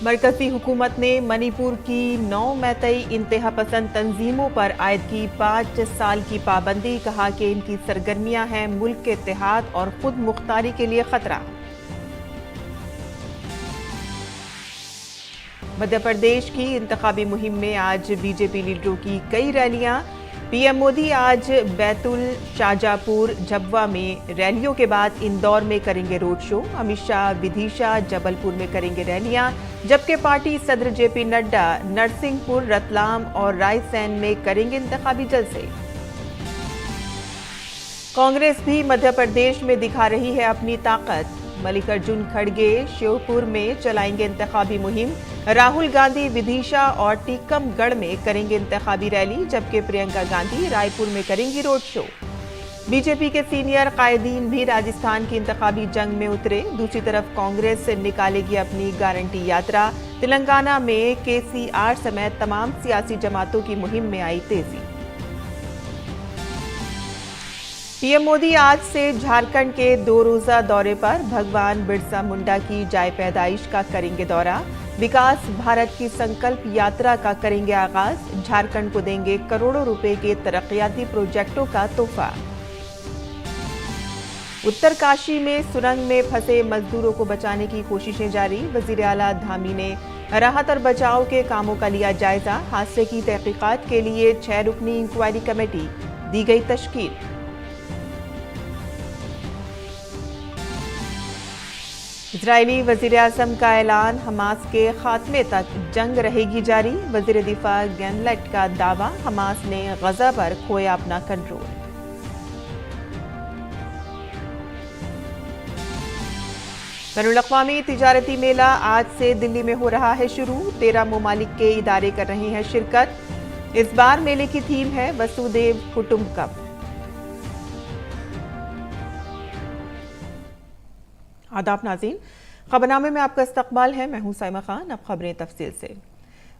मरकजी हुकूमत ने मणिपुर की 9 मैतई इंतहा पसंद तंजीमों पर आयद की 5 साल की पाबंदी। कहा कि इनकी सरगर्मियां हैं मुल्क के इत्तेहाद और खुद मुख्तारी के लिए खतरा। मध्य प्रदेश की इंतखाबी मुहिम में आज बीजेपी लीडरों की कई रैलियां। पीएम मोदी आज बैतुल, शाहजहांपुर, झब्बा में रैलियों के बाद इंदौर में करेंगे रोड शो। अमित शाह विदिशा, जबलपुर में करेंगे रैलियां, जबकि पार्टी सदर जेपी नड्डा नरसिंहपुर, रतलाम और रायसेन में करेंगे इंतखाबी जलसे। कांग्रेस भी मध्य प्रदेश में दिखा रही है अपनी ताकत। मल्लिकार्जुन खड़गे श्योपुर में चलाएंगे इंतखाबी मुहिम। राहुल गांधी विदिशा और टीकमगढ़ में करेंगे इंतखाबी रैली, जबकि प्रियंका गांधी रायपुर में करेंगी रोड शो। बीजेपी के सीनियर कायदीन भी राजस्थान की इंतखाबी जंग में उतरे। दूसरी तरफ कांग्रेस निकालेगी अपनी गारंटी यात्रा। तेलंगाना में केसीआर समेत तमाम सियासी जमातों की मुहिम में आई तेजी। पीएम मोदी आज से झारखंड के 2 रोजा दौरे पर। भगवान बिरसा मुंडा की जाए पैदाइश का करेंगे दौरा। विकास भारत की संकल्प यात्रा का करेंगे आगाज। झारखंड को देंगे करोड़ों रुपए के तरक्याती प्रोजेक्टों का तोहफा। उत्तरकाशी में सुरंग में फंसे मजदूरों को बचाने की कोशिशें जारी। वजीर आला धामी ने राहत और बचाव के कामों का लिया जायजा। हादसे की तहकीकात के लिए 6 रुकनी इंक्वायरी कमेटी दी गई तश्कील। इजरायली वजीर आज़म का ऐलान, हमास के खात्मे तक जंग रहेगी जारी। वजीर दिफा गैनलेट का दावा, हमास ने गजा पर खोया अपना कंट्रोल। बैनुल-अक़वामी तिजारती मेला आज से दिल्ली में हो रहा है शुरू। 13 ममालिक के इदारे कर रहे हैं शिरकत। इस बार मेले की थीम है वसुदेव कुटुंबकम। आदाब नाज़रीन, खबरनामे में आपका इस्तकबाल है। मैं हूं साइमा खान। अब खबरें तफसील से।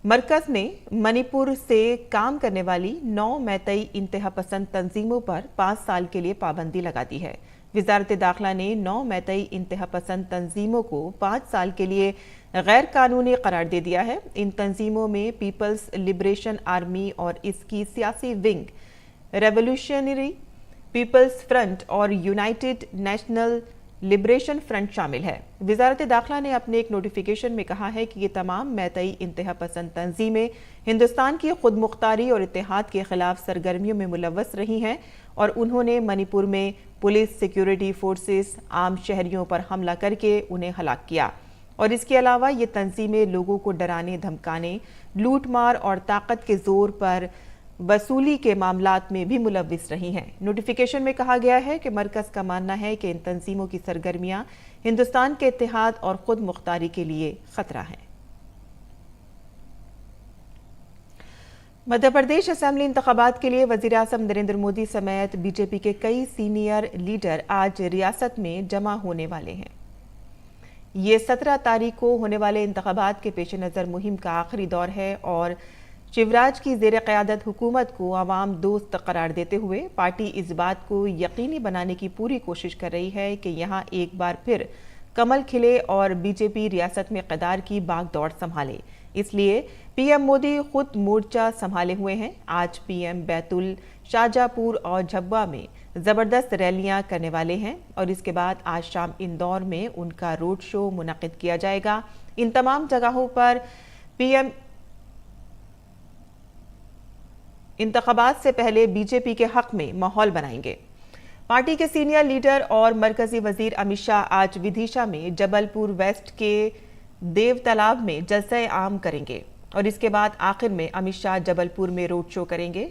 मरकज ने मणिपुर से काम करने वाली 9 मैतई इंतहा पसंद तंजीमों पर 5 साल के लिए पाबंदी लगा दी है। वजारत दाखिला ने 9 मैतई इंतहा पसंद तंजीमों को 5 साल के लिए गैर कानूनी करार दे दिया है। इन तंजीमों में पीपल्स लिबरेशन आर्मी और इसकी सियासी विंग, रेवोल्यूशनरी पीपल्स फ्रंट और यूनाइटेड नेशनल लिबरेशन फ्रंट शामिल है। वजारत दाखिला ने अपने एक नोटिफिकेशन में कहा है कि ये तमाम मैतई इंतहा पसंद तंजीमें हिंदुस्तान की खुद मुख्तारी और इत्तेहाद के खिलाफ सरगर्मियों में मुलव्वस रही हैं और उन्होंने मणिपुर में पुलिस, सिक्योरिटी फोर्सेस, आम शहरियों पर हमला करके उन्हें हलाक किया। और इसके अलावा ये तंजीमें लोगों को डराने, धमकाने, लूट मार और ताकत के जोर पर वसूली के मामलात में भी मुलव्विस रही हैं। नोटिफिकेशन में कहा गया है कि मरकज का मानना है कि इन तंजीमों की सरगर्मियां हिंदुस्तान के इत्तेहाद और खुद मुख्तारी के लिए खतरा है। मध्य प्रदेश असेंबली इंतखाबात के लिए वजीर आज़म नरेंद्र मोदी समेत बीजेपी के कई सीनियर लीडर आज रियासत में जमा होने वाले हैं। ये 17 तारीख को होने वाले इंतखाबात के पेश नज़र मुहिम का आखिरी दौर है और शिवराज की ज़ेर क़यादत हुकूमत को अवाम दोस्त करार देते हुए पार्टी इस बात को यकीनी बनाने की पूरी कोशिश कर रही है कि यहाँ एक बार फिर कमल खिले और बीजेपी रियासत में क़दार की बागदौड़ संभाले। इसलिए पीएम मोदी खुद मोर्चा संभाले हुए हैं। आज पीएम बैतुल, शाहजहांपुर और झब्बा में ज़बरदस्त रैलियां करने वाले हैं और इसके बाद आज शाम इंदौर में उनका रोड शो मुनक़िद किया जाएगा। इन तमाम जगहों पर पीएम इंतखाबात से पहले बीजेपी के हक में माहौल बनाएंगे। पार्टी के सीनियर लीडर और मरकजी वजीर अमित शाह आज विदिशा में जबलपुर वेस्ट के देव तालाब में जलसे आम करेंगे और इसके बाद आखिर में अमित शाह जबलपुर में रोड शो करेंगे।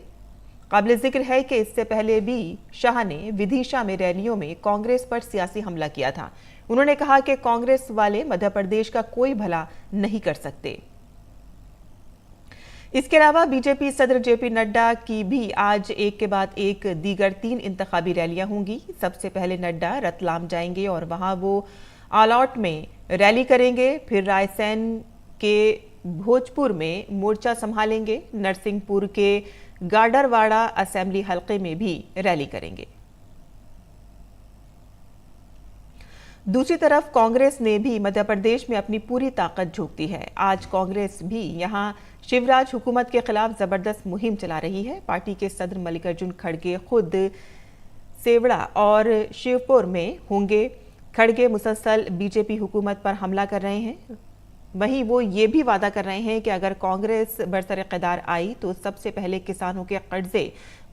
काबिल जिक्र है कि इससे पहले भी शाह ने विदिशा में रैलियों में कांग्रेस पर सियासी हमला किया था। उन्होंने कहा कि कांग्रेस वाले मध्य प्रदेश का कोई भला नहीं कर सकते। इसके अलावा बीजेपी सदर जेपी नड्डा की भी आज एक के बाद एक दीगर 3 इंतखाबी रैलियां होंगी। सबसे पहले नड्डा रतलाम जाएंगे और वहां वो आलौट में रैली करेंगे। फिर रायसेन के भोजपुर में मोर्चा संभालेंगे। नरसिंहपुर के गाडरवाड़ा असेंबली हलके में भी रैली करेंगे। दूसरी तरफ कांग्रेस ने भी मध्य प्रदेश में अपनी पूरी ताकत झोंक दी है। आज कांग्रेस भी यहां शिवराज हुकूमत के खिलाफ जबरदस्त मुहिम चला रही है। पार्टी के सदर मल्लिकार्जुन खड़गे खुद सेवड़ा और शिवपुर में होंगे। खड़गे मुसलसल बीजेपी हुकूमत पर हमला कर रहे हैं। वहीं वो ये भी वादा कर रहे हैं कि अगर कांग्रेस बरसर-ए-क़दार आई तो सबसे पहले किसानों के कर्जे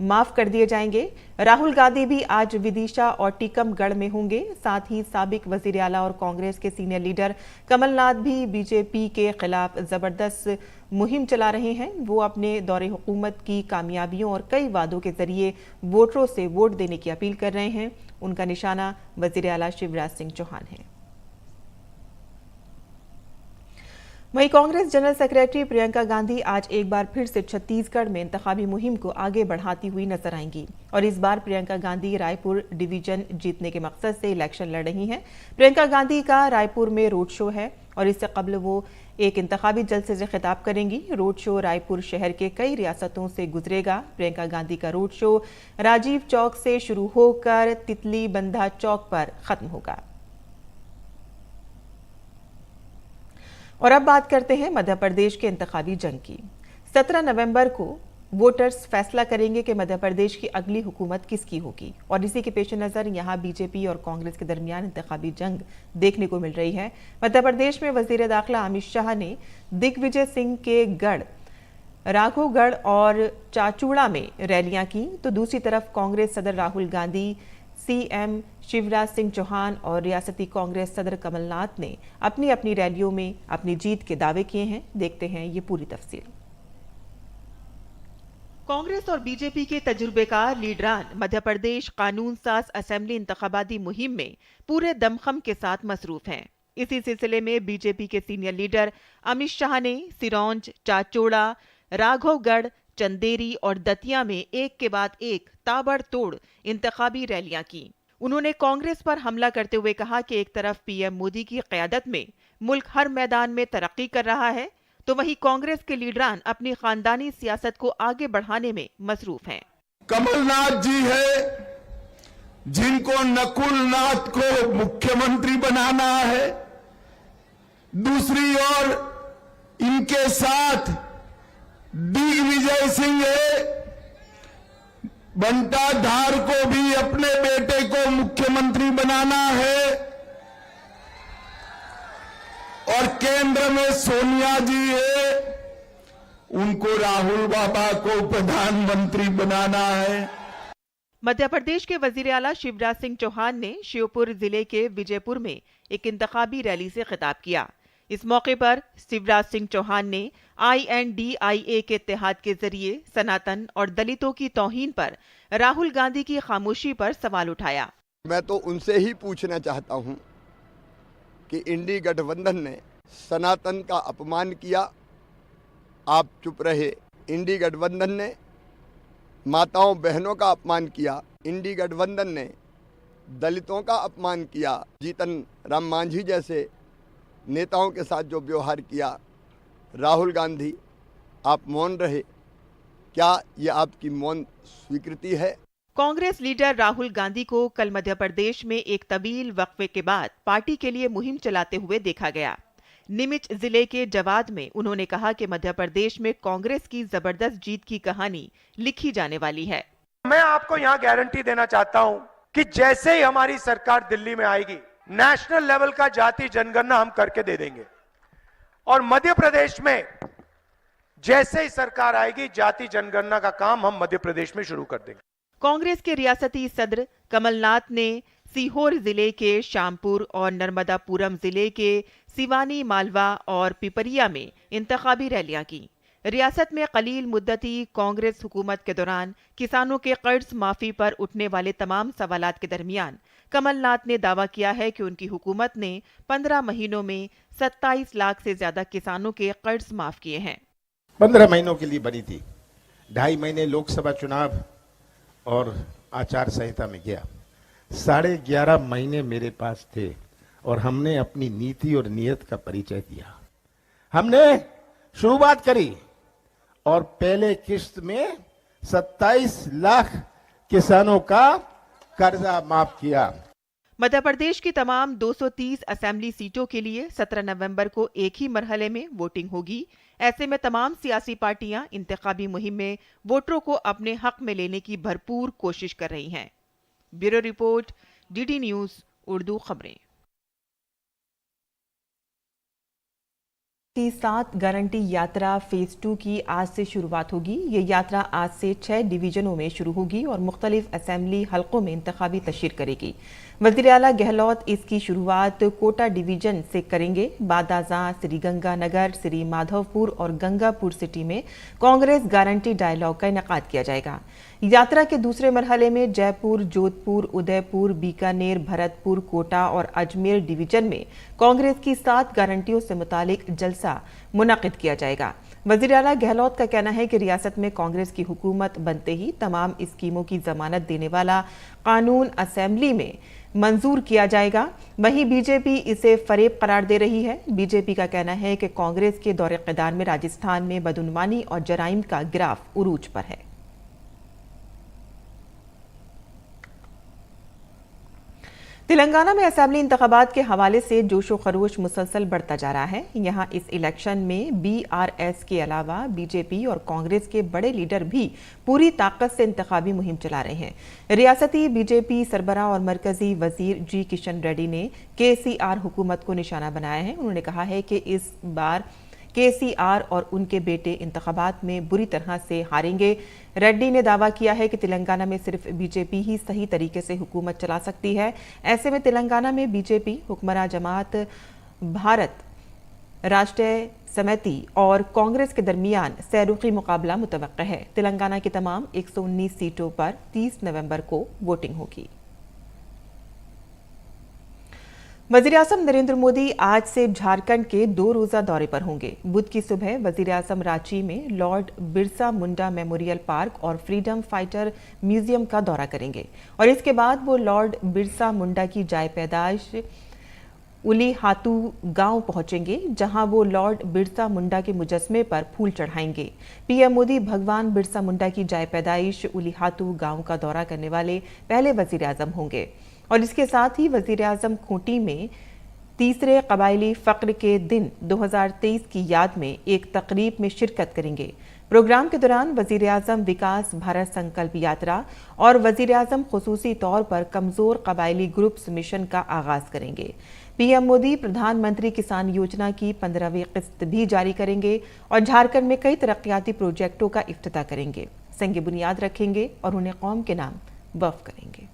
माफ कर दिए जाएंगे। राहुल गांधी भी आज विदिशा और टीकमगढ़ में होंगे। साथ ही साबिक वजीर आला और कांग्रेस के सीनियर लीडर कमलनाथ भी बीजेपी के खिलाफ जबरदस्त मुहिम चला रहे हैं। वो अपने दौरे हुकूमत की कामयाबियों और कई वादों के जरिए वोटरों से वोट देने की अपील कर रहे हैं। उनका निशाना वजीर आला शिवराज सिंह चौहान है। वहीं कांग्रेस जनरल सेक्रेटरी प्रियंका गांधी आज एक बार फिर से छत्तीसगढ़ में इंतखाबी मुहिम को आगे बढ़ाती हुई नजर आएंगी और इस बार प्रियंका गांधी रायपुर डिवीजन जीतने के मकसद से इलेक्शन लड़ रही हैं। प्रियंका गांधी का रायपुर में रोड शो है और इससे कबल वो एक इंतखाबी जलसे से खिताब करेंगी। रोड शो रायपुर शहर के कई रियासतों से गुजरेगा। प्रियंका गांधी का रोड शो राजीव चौक से शुरू होकर तितली बंधा चौक पर खत्म होगा। और अब बात करते हैं मध्य प्रदेश के इंतखाबी जंग की। 17 नवंबर को वोटर्स फैसला करेंगे कि मध्य प्रदेश की अगली हुकूमत किसकी होगी और इसी के पेश नजर यहां बीजेपी और कांग्रेस के दरमियान इंतखाबी जंग देखने को मिल रही है। मध्य प्रदेश में वजीर दाखिला अमित शाह ने दिग्विजय सिंह के गढ़, राघोगढ़ और चाचूड़ा में रैलियां की तो दूसरी तरफ कांग्रेस सदर राहुल गांधी, सीएम शिवराज सिंह चौहान और रियासती कांग्रेस सदर कमलनाथ ने अपनी अपनी रैलियों में अपनी जीत के दावे किए हैं। देखते हैं ये पूरी तफसील। कांग्रेस और बीजेपी के तजुर्बेकार लीडरान मध्य प्रदेश कानून साज असेंबली इंतखाबाती मुहिम में पूरे दमखम के साथ मसरूफ हैं। इसी सिलसिले में बीजेपी के सीनियर लीडर अमित शाह ने सिरौंज, चाचौड़ा, राघवगढ़, चंदेरी और दतिया में एक के बाद एक ताबड़तोड़ इंतखाबी रैलियां की। उन्होंने कांग्रेस पर हमला करते हुए कहा कि एक तरफ पीएम मोदी की क़यादत में मुल्क हर मैदान में तरक्की कर रहा है तो वहीं कांग्रेस के लीडरान अपनी खानदानी सियासत को आगे बढ़ाने में मसरूफ हैं। कमलनाथ जी है जिनको नकुलनाथ को मुख्यमंत्री बनाना है, दूसरी ओर इनके साथ दिग्विजय सिंह है, बंटाधार को भी अपने बेटे को मुख्यमंत्री बनाना है और केंद्र में सोनिया जी है, उनको राहुल बाबा को प्रधानमंत्री बनाना है। मध्य प्रदेश के वजीर आला शिवराज सिंह चौहान ने श्योपुर जिले के विजयपुर में एक इंतखाबी रैली से खिताब किया। इस मौके पर शिवराज सिंह चौहान ने INDIA के इत्तेहाद के जरिए सनातन और दलितों की तौहीन पर राहुल गांधी की खामोशी पर सवाल उठाया। मैं तो उनसे ही पूछना चाहता हूं कि इंडी गठबंधन ने सनातन का अपमान किया, आप चुप रहे। इंडी गठबंधन ने माताओं बहनों का अपमान किया, इंडी गठबंधन ने दलितों का अपमान किया। जीतन राम मांझी जैसे नेताओं के साथ जो व्यवहार किया, राहुल गांधी आप मौन रहे, क्या ये आपकी मौन स्वीकृति है? कांग्रेस लीडर राहुल गांधी को कल मध्य प्रदेश में एक तवील वक्फे के बाद पार्टी के लिए मुहिम चलाते हुए देखा गया। नीमच जिले के जवाद में उन्होंने कहा कि मध्य प्रदेश में कांग्रेस की जबरदस्त जीत की कहानी लिखी जाने वाली है। मैं आपको यहाँ गारंटी देना चाहता हूँ कि जैसे ही हमारी सरकार दिल्ली में आएगी, नेशनल लेवल का जाति जनगणना हम करके दे देंगे और मध्य प्रदेश में जैसे ही सरकार आएगी, जाति जनगणना का काम हम मध्य प्रदेश में शुरू कर देंगे। कांग्रेस के रियासती सदर कमलनाथ ने सीहोर जिले के शामपुर और नर्मदापुरम जिले के सिवानी, मालवा और पिपरिया में इंतखाबी रैलियां की। रियासत में कलील मुद्दती कांग्रेस हुकूमत के दौरान किसानों के कर्ज माफी पर उठने वाले तमाम सवालात के दरमियान कमलनाथ ने दावा किया है कि उनकी हुकूमत ने 15 महीनों में 27 लाख से ज्यादा किसानों के कर्ज माफ किए हैं। 15 महीनों के लिए बनी थी, 2.5 महीने लोकसभा चुनाव और आचार संहिता में गया, 11.5 महीने मेरे पास थे और हमने अपनी नीति और नियत का परिचय दिया। हमने शुरुआत करी और पहले किस्त में 27 लाख किसानों का कर्जा माफ किया। मध्य प्रदेश की तमाम 230 असेंबली सीटों के लिए 17 नवंबर को एक ही मरहले में वोटिंग होगी। ऐसे में तमाम सियासी पार्टियां इंतखाबी मुहिम में वोटरों को अपने हक में लेने की भरपूर कोशिश कर रही हैं। Bureau report, DD news Urdu खबरें। की 7 गारंटी यात्रा फेज 2 की आज से शुरुआत होगी। ये यात्रा आज से 6 डिवीजनों में शुरू होगी और मुख्तलिफ असेंबली हलकों में इंतखाबी तशरीर करेगी। वज़ीर आला गहलोत इसकी शुरुआत कोटा डिवीजन से करेंगे। बादाजा, श्रीगंगानगर, श्री माधवपुर और गंगापुर सिटी में कांग्रेस गारंटी डायलॉग का इनेकाद किया जाएगा। यात्रा के दूसरे मरहले में जयपुर, जोधपुर, उदयपुर, बीकानेर, भरतपुर, कोटा और अजमेर डिवीजन में कांग्रेस की 7 गारंटियों से मुतालिक जलसा मुनक़िद किया जाएगा। वज़ीर आला गहलोत का कहना है कि रियासत में कांग्रेस की हुकूमत बनते ही तमाम स्कीमों की जमानत देने वाला कानून असेंबली में मंजूर किया जाएगा। वहीं बीजेपी इसे फरेब करार दे रही है। बीजेपी का कहना है कि कांग्रेस के दौरे क़िदार में राजस्थान में बदउनवानी और जराइम का ग्राफ उरूज पर है। तेलंगाना में असेंबली इंतखाबात के हवाले से जोशो खरोश मुसलसल बढ़ता जा रहा है। यहाँ इस इलेक्शन में बीआरएस के अलावा बीजेपी और कांग्रेस के बड़े लीडर भी पूरी ताकत से इंतखाबी मुहिम चला रहे हैं। रियासती बीजेपी सरबराह और मरकजी वजीर जी किशन रेड्डी ने केसीआर हुकूमत को निशाना बनाया है। उन्होंने कहा है कि इस बार केसीआर और उनके बेटे इंतखाबात में बुरी तरह से हारेंगे। रेड्डी ने दावा किया है कि तेलंगाना में सिर्फ बीजेपी ही सही तरीके से हुकूमत चला सकती है। ऐसे में तेलंगाना में बीजेपी, हुक्मरान जमात भारत राष्ट्रीय समिति और कांग्रेस के दरमियान सैरुकी मुकाबला मुतवक्का है। तेलंगाना की तमाम 119 सीटों पर 30 नवंबर को वोटिंग होगी। वज़ीर आज़म नरेंद्र मोदी आज से झारखंड के 2 रोज़ा दौरे पर होंगे। बुध की सुबह वज़ीर आज़म रांची में Lord Birsa Munda memorial park और फ्रीडम फाइटर म्यूजियम का दौरा करेंगे और इसके बाद वो लॉर्ड बिरसा मुंडा की जाय पैदाइश उलीहातू गांव पहुंचेंगे, जहां वो लॉर्ड बिरसा मुंडा के मुजस्मे पर फूल चढ़ाएंगे। पीएम मोदी भगवान बिरसा मुंडा की जाय पैदाइश उलीहातू गांव का दौरा करने वाले पहले वज़ीर आज़म होंगे और इसके साथ ही वज़ीर आज़म खूंटी में तीसरे कबायली फ़क्र के दिन 2023 की याद में एक तकरीब में शिरकत करेंगे। प्रोग्राम के दौरान वज़ीर आज़म विकास भारत संकल्प यात्रा और वज़ीर आज़म खुसूसी तौर पर कमज़ोर कबायली ग्रुप्स मिशन का आगाज़ करेंगे। पीएम मोदी प्रधानमंत्री किसान योजना की 15वीं किस्त भी जारी करेंगे और झारखंड में कई तरक्याती प्रोजेक्टों का इफ्तिताह करेंगे, संग बुनियाद रखेंगे और उन्हें कौम के नाम वक्फ करेंगे।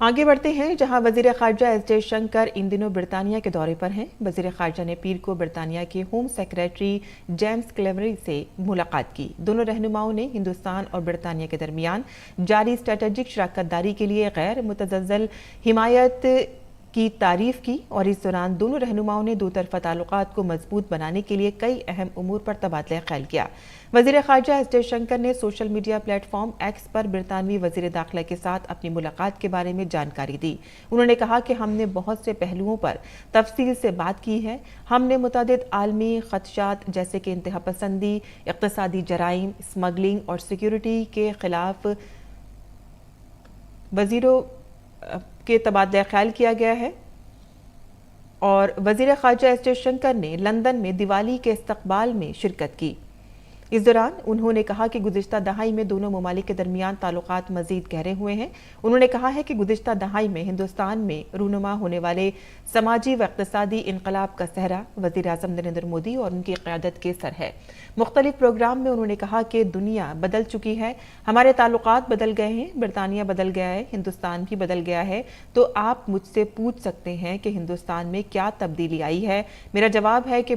आगे बढ़ते हैं, जहां वजीर खारजा एस जयशंकर इन दिनों ब्रितानिया के दौरे पर हैं। वजीर खारजा ने पीर को ब्रितानिया के होम सेक्रेटरी जेम्स क्लेवरी से मुलाकात की। दोनों रहनुमाओं ने हिंदुस्तान और ब्रितानिया के दरमियान जारी स्ट्रेटेजिक शराकतदारी के लिए गैर मुतज़ल्ज़ल हिमायत की तारीफ की और इस दौरान दोनों रहनुमाओं ने 2 तरफ़ा ताल्लुकात को मजबूत बनाने के लिए कई अहम उमूर पर तबादला ख्याल किया। वज़ीर ख़ारजा एस जयशंकर ने सोशल मीडिया प्लेटफॉर्म एक्स पर ब्रितानवी वज़ीर दाखिला के साथ अपनी मुलाकात के बारे में जानकारी दी। उन्होंने कहा कि हमने बहुत से पहलुओं पर तफसील से बात की है। हमने मुतअद्दिद आलमी ख़दशात जैसे कि इंतहा पसंदी, इक़्तिसादी जराइम, स्मगलिंग और सिक्योरिटी के खिलाफ वज़ीरों के तबादला ख्याल किया गया है और वज़ीर ख़ारजा एस जयशंकर ने लंदन में दिवाली के इस्तकबाल में शिरकत की। इस दौरान उन्होंने कहा कि गुज़िश्ता दहाई में दोनों ममालिक के दरमियान ताल्लुकात मज़ीद गहरे हुए हैं। उन्होंने कहा है कि गुज़िश्ता दहाई में हिंदुस्तान में रूनुमा होने वाले समाजी व इक़्तिसादी इनकलाब का सहरा वज़ीर आज़म नरेंद्र मोदी और उनकी क़यादत के सर है। मुख्तलिफ प्रोग्राम में उन्होंने कहा कि दुनिया बदल चुकी है, हमारे ताल्लुकात बदल गए हैं, ब्रितानिया बदल गया है, हिंदुस्तान भी बदल गया है। तो आप मुझसे पूछ सकते हैं कि हिंदुस्तान में क्या तब्दीली आई है। मेरा जवाब है कि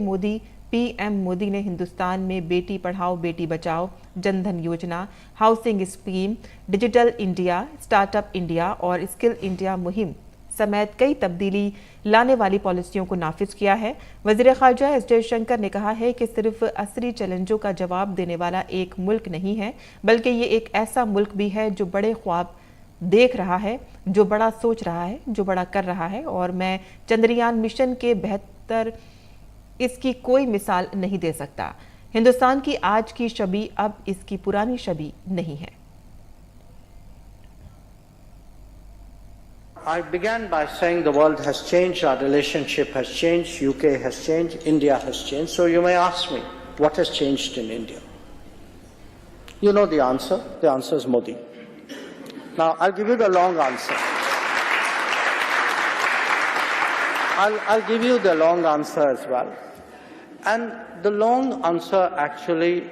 पीएम मोदी ने हिंदुस्तान में बेटी पढ़ाओ बेटी बचाओ, जनधन योजना, housing scheme, digital India, startup India और स्किल इंडिया मुहिम समेत कई तब्दीली लाने वाली पॉलिसियों को नाफिज किया है। वज़ीर ख़ारजा एस जयशंकर ने कहा है कि सिर्फ असरी चैलेंजों का जवाब देने वाला एक मुल्क नहीं है, बल्कि ये एक ऐसा मुल्क भी है जो बड़े ख्वाब देख रहा है, जो बड़ा सोच रहा है, जो बड़ा कर रहा है और मैं चंद्रयान मिशन के बेहतर इसकी कोई मिसाल नहीं दे सकता। हिंदुस्तान की आज की छवि अब इसकी पुरानी छवि नहीं है। I began by saying the world has changed, our relationship has changed, UK has changed, India has changed. So you may ask me, what has changed in India? You know the answer. The answer is Modi. Now, I'll give you the long answer. I'll give you the long answer as well. And the long answer actually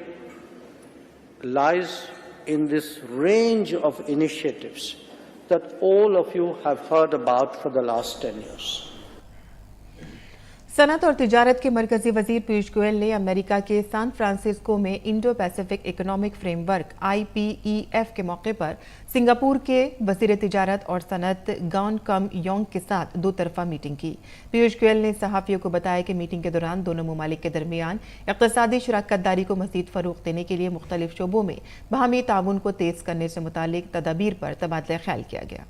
lies in this range of initiatives that all of you have heard about for the last 10 years. Sanat और तिजारत के मरकजी वजीर पीयूष गोयल ने America के San Francisco में Indo Pacific economic framework IPEF के मौके पर सिंगापुर के वजीर तिजारत और सनत गॉन कम योंग के साथ दो तरफा मीटिंग की। पीयूष गोयल ने सहाफियों को बताया कि मीटिंग के दौरान दोनों ममालिक के दरमियान इक़्तिसादी शराकतदारी को मज़ीद फ़रोग़ देने के लिए मुख्तलिफ शोबों में बाहमी ताउन को तेज़ करने से मुतालिक तदाबीर पर तबादला ख्याल किया गया।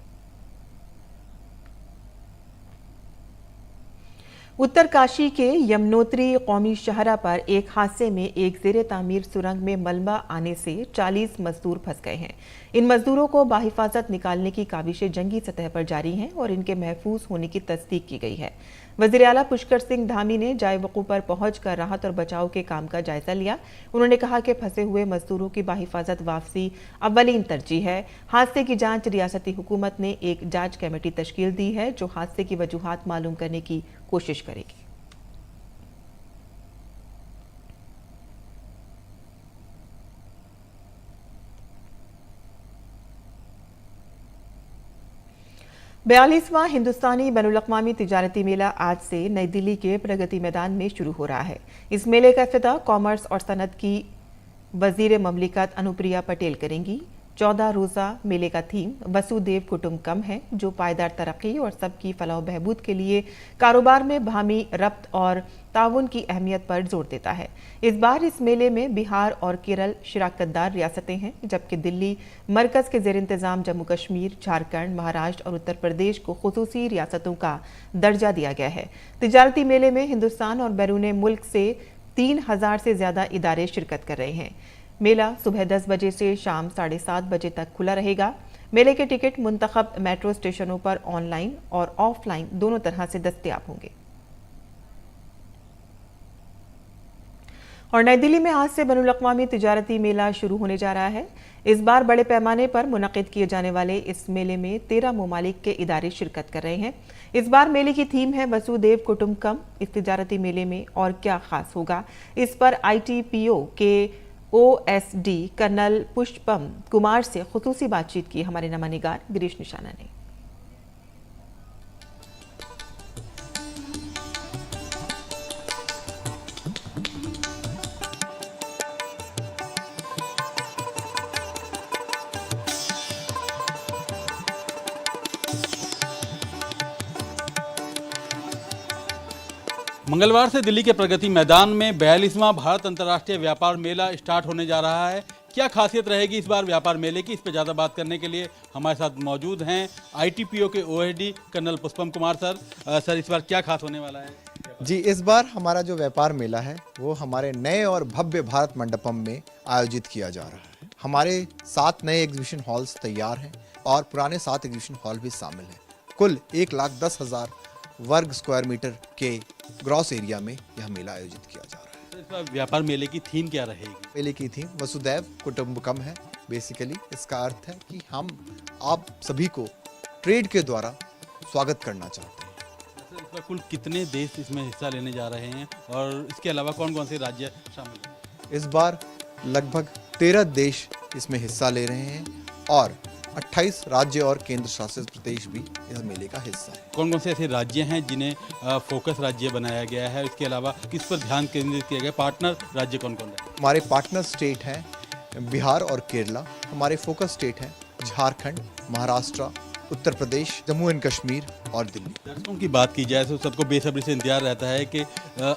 उत्तरकाशी के यमुनोत्री कौमी शहरा पर एक हादसे में एक ज़ेरे तामीर सुरंग में मलबा आने से 40 मजदूर फंस गए हैं। इन मजदूरों को बाहिफाजत निकालने की काविशें जंगी सतह पर जारी हैं और इनके महफूज होने की तस्दीक की गई है। वज़ीर आला पुष्कर सिंह धामी ने जाए वक़ू पर पहुंचकर राहत और बचाव के काम का जायजा लिया। उन्होंने कहा कि फंसे हुए मजदूरों की बाहिफाजत वापसी अव्वलीन तरजीह है। हादसे की जांच रियासती हुकूमत ने एक जांच कमेटी तश्कील दी है जो हादसे की वजूहात मालूम करने की कोशिश करेगी। बयालीसवां हिंदुस्तानी बैनुल-अक़वामी तिजारती मेला आज से नई दिल्ली के प्रगति मैदान में शुरू हो रहा है। इस मेले का इफ्तिताह कॉमर्स और सनत की वजीर ममलिकत अनुप्रिया पटेल करेंगी। 14 रोज़ा मेले का थीम वसुदेव कुटुंबकम है जो पायदार तरक्की और सबकी फलाह बहबूद के लिए कारोबार में बाहमी रब्त और ताउन की अहमियत पर जोर देता है। इस बार इस मेले में बिहार और केरल शिराकतदार रियासतें हैं, जबकि दिल्ली मरकज़ के ज़ेर इंतज़ाम जम्मू कश्मीर, झारखंड, महाराष्ट्र और उत्तर प्रदेश को खुसूसी रियासतों का दर्जा दिया गया है। तिजारती मेले में हिंदुस्तान और बैरून मुल्क से 3000 से ज़्यादा इदारे शिरकत कर रहे हैं। मेला सुबह 10 बजे से शाम 7:30 बजे तक खुला रहेगा। मेले के टिकट मुंतखब मेट्रो स्टेशनों पर ऑनलाइन और ऑफलाइन दोनों तरह से दस्तयाब होंगे। और नई दिल्ली में आज से बैनुल-अक़वामी तिजारती मेला शुरू होने जा रहा है। इस बार बड़े पैमाने पर मुनक़िद किए जाने वाले इस मेले में 13 ममालिक के इदारे शिरकत कर रहे हैं। इस बार मेले की थीम है वसुदेव कुटुंबकम। इस तिजारती मेले में और क्या खास होगा, इस पर ITPO के OSD कर्नल पुष्पम कुमार से खुसूसी बातचीत की हमारे नमानिगार गिरीश निशाना ने। मंगलवार से दिल्ली के प्रगति मैदान में 42वां भारत अंतर्राष्ट्रीय व्यापार मेला स्टार्ट होने जा रहा है। क्या खासियत रहेगी इस बार व्यापार मेले की, इस पर ज़्यादा बात करने के लिए हमारे साथ मौजूद हैं ITPO के OSD कर्नल पुष्पम कुमार सर। सर, इस बार क्या खास होने वाला है? जी, इस बार हमारा जो व्यापार मेला है वो हमारे नए और भव्य भारत मंडपम में आयोजित किया जा रहा है। हमारे 7 नए एग्जीबिशन हॉल्स तैयार हैं और पुराने 7 एग्जीबिशन हॉल भी शामिल हैं। कुल 1,10,000 वर्ग स्क्वायर मीटर के ग्रॉस एरिया में यह मेला आयोजित किया जा रहा है। इस बार व्यापार मेले की थीम क्या रहेगी? मेले की थीम वसुदैव कुटुंबकम है। बेसिकली इसका अर्थ है कि हम आप सभी को ट्रेड के द्वारा स्वागत करना चाहते हैं। इस बार कुल कितने देश इसमें हिस्सा लेने जा रहे हैं और इसके अलावा कौन कौन से राज्य शामिल हैं? इस बार लगभग 13 देश इसमें हिस्सा ले रहे हैं और 28 राज्य और केंद्र शासित प्रदेश भी इस मेले का हिस्सा है। कौन कौन से ऐसे राज्य हैं जिन्हें फोकस राज्य बनाया गया है? इसके अलावा किस पर ध्यान केंद्रित किया गया? पार्टनर राज्य कौन कौन है? हमारे पार्टनर स्टेट हैं बिहार और केरला। हमारे फोकस स्टेट हैं झारखंड, महाराष्ट्र, उत्तर प्रदेश, जम्मू एंड कश्मीर और दिल्ली। दर्शकों की बात की जाए तो सबको बेसब्री से इंतजार रहता है कि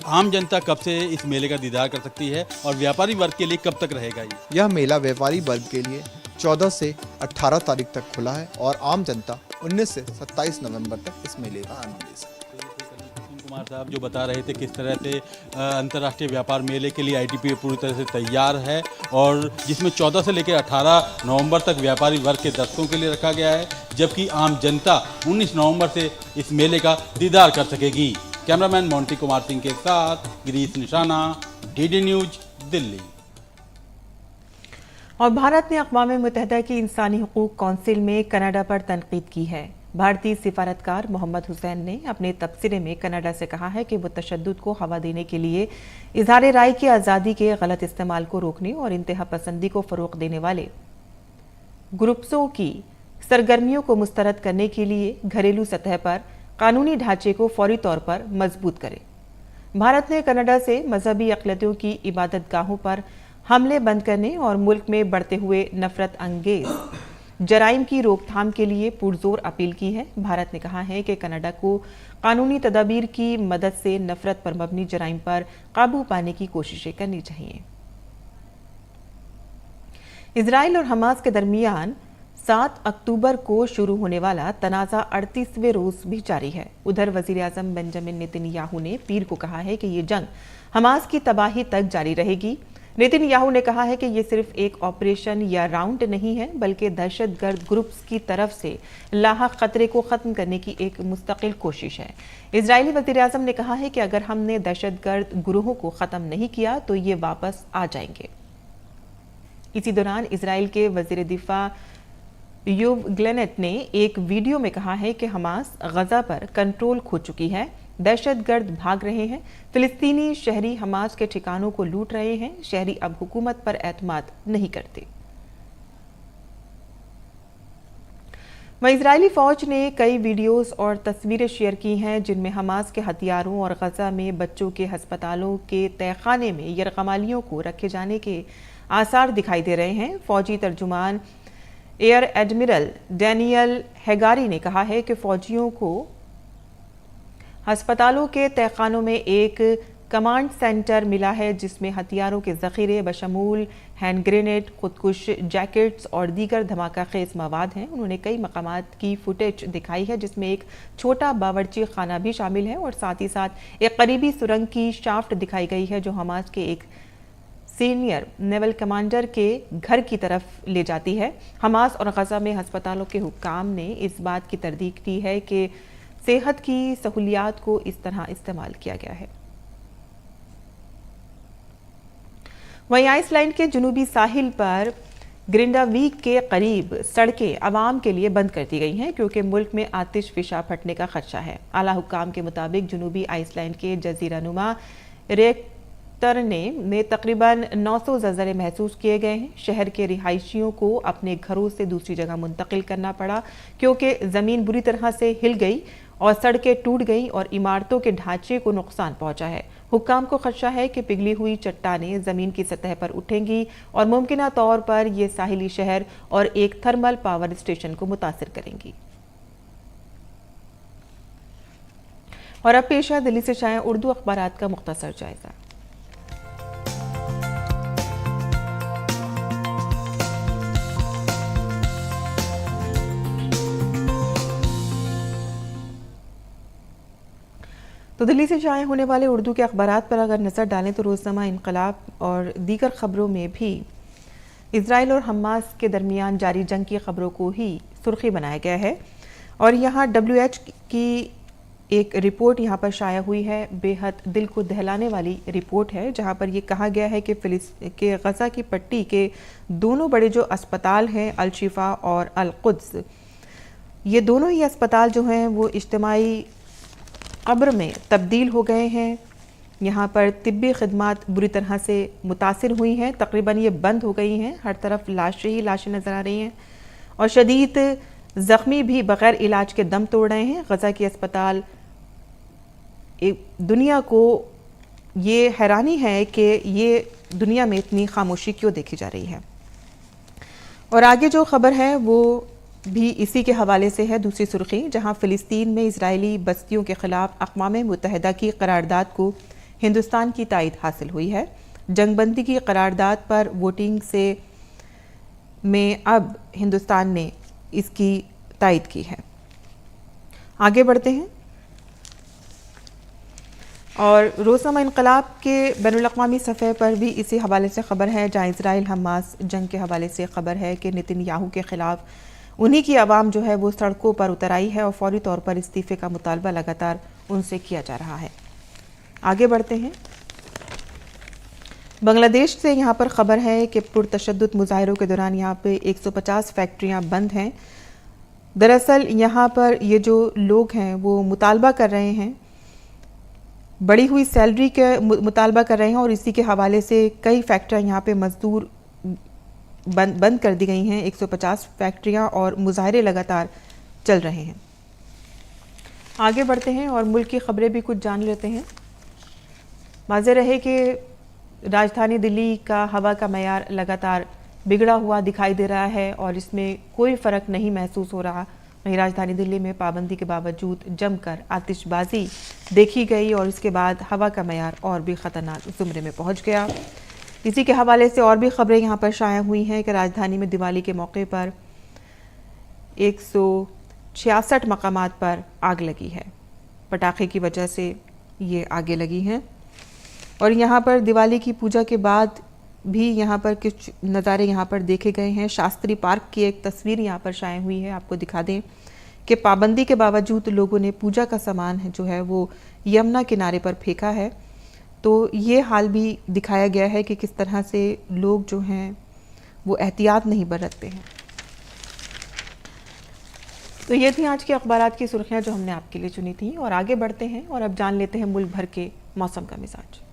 आम जनता कब से इस मेले का दीदार कर सकती है और व्यापारी वर्ग के लिए कब तक रहेगा यह मेला व्यापारी वर्ग के लिए 14 से 18 तारीख तक खुला है और आम जनता 19 से 27 नवंबर तक इस मेले का आनंद ले सकती है। कुमार साहब जो बता रहे थे किस तरह से अंतर्राष्ट्रीय व्यापार मेले के लिए ITPO पूरी तरह से तैयार है और जिसमें 14 से लेकर 18 नवंबर तक व्यापारी वर्ग के दर्शकों के लिए रखा गया है, जबकि आम जनता 19 नवंबर से इस मेले का दीदार कर सकेगी। कैमरामैन मोंटी कुमार सिंह के साथ गिरीश निशाना, DD न्यूज, दिल्ली। और भारत ने अक़वाम मुत्तहिदा की इंसानी हुकूक कौंसिल में कनाडा पर तनकीद की है। भारतीय सिफारतकार मोहम्मद हुसैन ने अपने तबसरे में कनाडा से कहा है कि वो तशद्दुद को हवा देने के लिए इज़हार राय की आज़ादी के गलत इस्तेमाल को रोकने और इंतहा पसंदी को फ़रोग़ देने वाले ग्रुप्सों की सरगर्मियों को मुस्तरद करने के लिए घरेलू सतह पर कानूनी ढांचे को फौरी तौर पर मजबूत करे। भारत ने कनाडा से मजहबी अक़लियतों की इबादत गाहों पर हमले बंद करने और मुल्क में बढ़ते हुए नफरत अंगेज जराइम की रोकथाम के लिए पुरजोर अपील की है। भारत ने कहा है कि कनाडा को कानूनी तदाबीर की मदद से नफरत पर मबनी जराइम पर काबू पाने की कोशिशें करनी चाहिए। इजराइल और हमास के दरमियान 7 अक्टूबर को शुरू होने वाला तनाज़ा 38वें रोज भी जारी है। उधर वजीर आज़म बेंजामिन नेतन्याहू ने पीर को कहा है कि ये जंग हमास की तबाही तक जारी रहेगी। नेतन्याहू ने कहा है कि ये सिर्फ एक ऑपरेशन या राउंड नहीं है, बल्कि दहशतगर्द ग्रुप्स की तरफ से लाहक खतरे को खत्म करने की एक मुस्तकिल कोशिश है। इजरायली वज़ीर आज़म ने कहा है कि अगर हमने दहशतगर्द गुरोहों को ख़त्म नहीं किया तो ये वापस आ जाएंगे। इसी दौरान इजराइल के वज़ीर दिफा यूव ग्लेनेट ने एक वीडियो में कहा है कि हमास गजा पर कंट्रोल खो चुकी है, दहशतगर्द भाग रहे हैं, फिलिस्तीनी शहरी हमास के ठिकानों को लूट रहे हैं, शहरी अब हुकूमत पर एतमाद नहीं करते। वहीं इजरायली फौज ने कई वीडियोस और तस्वीरें शेयर की हैं जिनमें हमास के हथियारों और गजा में बच्चों के अस्पतालों के तहखाने में यरगमालियों को रखे जाने के आसार दिखाई दे रहे हैं। फौजी तर्जुमान एयर एडमिरल डैनियल हेगारी ने कहा है कि फौजियों को अस्पतालों के तहखानों में एक कमांड सेंटर मिला है जिसमें हथियारों के जखीरे बशमूल हैंड ग्रेनेड, खुदकुश जैकेट्स और दीगर धमाका खेज मवाद हैं। उन्होंने कई मकामात की फुटेज दिखाई है जिसमें एक छोटा बावर्ची खाना भी शामिल है और साथ ही साथ एक करीबी सुरंग की शाफ्ट दिखाई गई है जो हमास के एक सीनियर नेवल कमांडर के घर की तरफ ले जाती है। हमास और गजा में अस्पतालों के हुक्काम ने इस बात की तरदीद की है कि सेहत की सहूलियात को इस तरह इस्तेमाल किया गया है। वहीं आइसलैंड के जुनूबी साहिल पर ग्रिंडावीक के करीब सड़कें आवाम के लिए बंद कर दी गई हैं क्योंकि मुल्क में आतिश फिशा फटने का खदशा है। आला हुक्काम के मुताबिक जुनूबी आइसलैंड के जजीरा नुमा रेक्टरने में तकरीबन 900 ज़लज़ले महसूस किए गए हैं। शहर के रिहायशियों को अपने घरों से दूसरी जगह मुंतकिल करना पड़ा क्योंकि ज़मीन बुरी तरह से हिल गई और सड़कें टूट गईं और इमारतों के ढांचे को नुकसान पहुंचा है। हुक्काम को खदशा है कि पिघली हुई चट्टानें ज़मीन की सतह पर उठेंगी और मुमकिना तौर पर ये साहिली शहर और एक थर्मल पावर स्टेशन को मुतासिर करेंगी। और अब पेश है दिल्ली से शाया उर्दू अखबारात का मुख्तसर जायजा। तो दिल्ली से शाये होने वाले उर्दू के अखबारात पर अगर नज़र डालें तो रोज़नामा इनकलाब और दीगर ख़बरों में भी इजराइल और हमास के दरमियान जारी जंग की ख़बरों को ही सुर्खी बनाया गया है। और यहाँ WH की एक रिपोर्ट यहाँ पर शाया हुई है, बेहद दिल को दहलाने वाली रिपोर्ट है जहाँ पर ये कहा गया है कि गजा की पट्टी के दोनों बड़े जो अस्पताल हैं अल शिफा और अल कुद्स, ये दोनों ही अस्पताल जो हैं वो इज्तिमाई कब्र में तब्दील हो गए हैं। यहाँ पर तिब्बी खिदमात बुरी तरह से मुतासिर हुई हैं, तकरीबन ये बंद हो गई हैं। हर तरफ लाशें ही लाशें नज़र आ रही हैं और शदीद ज़ख्मी भी बग़ैर इलाज के दम तोड़ रहे हैं। गजा के अस्पताल दुनिया को ये हैरानी है कि ये दुनिया में इतनी खामोशी क्यों देखी जा रही है। और आगे जो खबर है वो भी इसी के हवाले से है। दूसरी सुर्खी जहां फ़िलिस्तीन में इजरायली बस्तियों के खिलाफ अक़वाम मुत्तहिदा की करारदाद को हिंदुस्तान की तायद हासिल हुई है। जंगबंदी की करारदाद पर वोटिंग से में अब हिंदुस्तान ने इसकी तायद की है। आगे बढ़ते हैं। और रोज़नामा इनकलाब के बैनुल-अक़वामी सफ़े पर भी इसी हवाले से ख़बर है, जहाँ इजराइल हमास जंग के हवाले से ख़बर है कि नेतन्याहू के ख़िलाफ़ उन्हीं की आवाम जो है वो सड़कों पर उतर आई है और फौरी तौर पर इस्तीफ़े का मुतालबा लगातार उनसे किया जा रहा है। आगे बढ़ते हैं। बांग्लादेश से यहाँ पर ख़बर है कि पुरतशद्दुद मुजाहिरों के दौरान यहाँ पे 150 फैक्ट्रियाँ बंद हैं। दरअसल यहाँ पर ये जो लोग हैं वो मुतालबा कर रहे हैं, बढ़ी हुई सैलरी के मुतालबा कर रहे हैं और इसी के हवाले से कई फैक्ट्रियाँ यहाँ पे मजदूर बंद कर दी गई हैं। 150 फैक्ट्रियाँ और मुजाहरे लगातार चल रहे हैं। आगे बढ़ते हैं और मुल्क की ख़बरें भी कुछ जान लेते हैं। वाज़ेह रहे कि राजधानी दिल्ली का हवा का मयार लगातार बिगड़ा हुआ दिखाई दे रहा है और इसमें कोई फ़र्क नहीं महसूस हो रहा। वहीं राजधानी दिल्ली में पाबंदी के बावजूद जमकर आतिशबाजी देखी गई और इसके बाद हवा का मयार और भी ख़तरनाक ज़ुमरे में पहुंच गया। इसी के हवाले से और भी ख़बरें यहाँ पर शाया हुई हैं कि राजधानी में दिवाली के मौके पर 166 मकामात पर आग लगी है। पटाखे की वजह से ये आगे लगी हैं और यहाँ पर दिवाली की पूजा के बाद भी यहाँ पर कुछ नज़ारे यहाँ पर देखे गए हैं। शास्त्री पार्क की एक तस्वीर यहाँ पर शाया हुई है, आपको दिखा दें कि पाबंदी के बावजूद लोगों ने पूजा का सामान जो है वो यमुना किनारे पर फेंका है। तो ये हाल भी दिखाया गया है कि किस तरह से लोग जो हैं वो एहतियात नहीं बरतते हैं। तो ये थी आज के अखबारात की सुर्खियाँ जो हमने आपके लिए चुनी थी और आगे बढ़ते हैं और अब जान लेते हैं मुल्क भर के मौसम का मिजाज।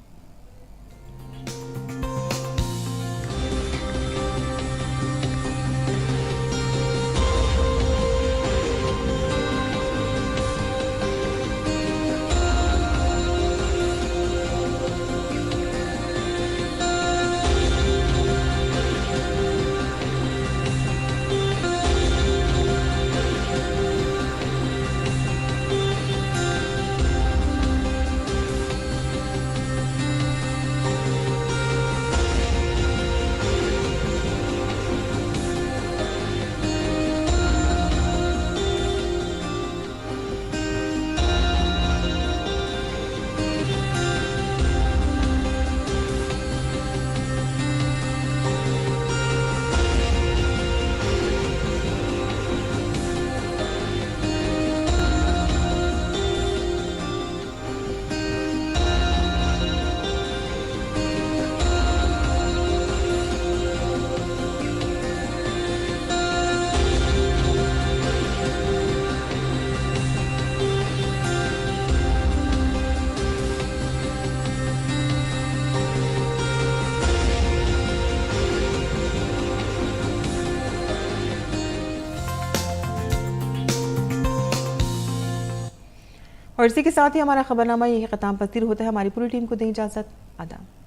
और इसी के साथ ही हमारा खबरनामा यही ख़त्म पसीर होता है। हमारी पूरी टीम को दें इजाज़त। आदाब।